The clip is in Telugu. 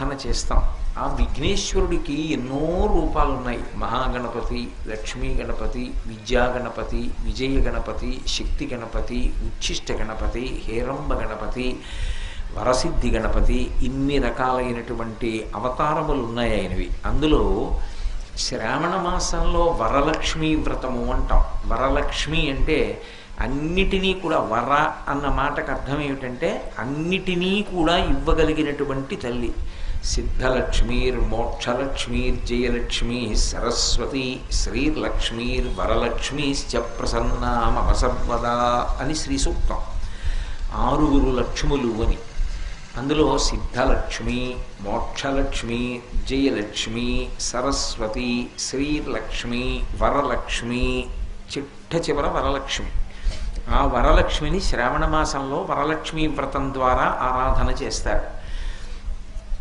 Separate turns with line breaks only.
ప్రార్థన చేస్తాం. ఆ విఘ్నేశ్వరుడికి ఎన్నో రూపాలు ఉన్నాయి. మహాగణపతి, లక్ష్మీ గణపతి, విద్యా గణపతి, విజయ గణపతి, శక్తి గణపతి, ఉచ్ఛిష్ట గణపతి, హేరంబ గణపతి, వరసిద్ధి గణపతి, ఇన్ని రకాలైనటువంటి అవతారములు ఉన్నాయి ఆయనవి. అందులో శ్రావణ మాసంలో వరలక్ష్మీ వ్రతము అంటాం. వరలక్ష్మి అంటే అన్నిటినీ కూడా, వర అన్న మాటకు అర్థం ఏమిటంటే అన్నిటినీ కూడా ఇవ్వగలిగినటువంటి తల్లి. సిద్ధలక్ష్మీర్ మోక్షలక్ష్మీర్ జయలక్ష్మీ సరస్వతి శ్రీర్లక్ష్మీర్ వరలక్ష్మీశ్చ ప్రసన్నా మమ సర్వదా అని శ్రీ సూక్తం. 6 లక్ష్ములు అని. అందులో సిద్ధలక్ష్మి, మోక్షలక్ష్మి, జయలక్ష్మి, సరస్వతి, శ్రీలక్ష్మి, వరలక్ష్మి, చిట్ట వరలక్ష్మి. ఆ వరలక్ష్మిని శ్రావణ మాసంలో వరలక్ష్మీ వ్రతం ద్వారా ఆరాధన చేస్తారు.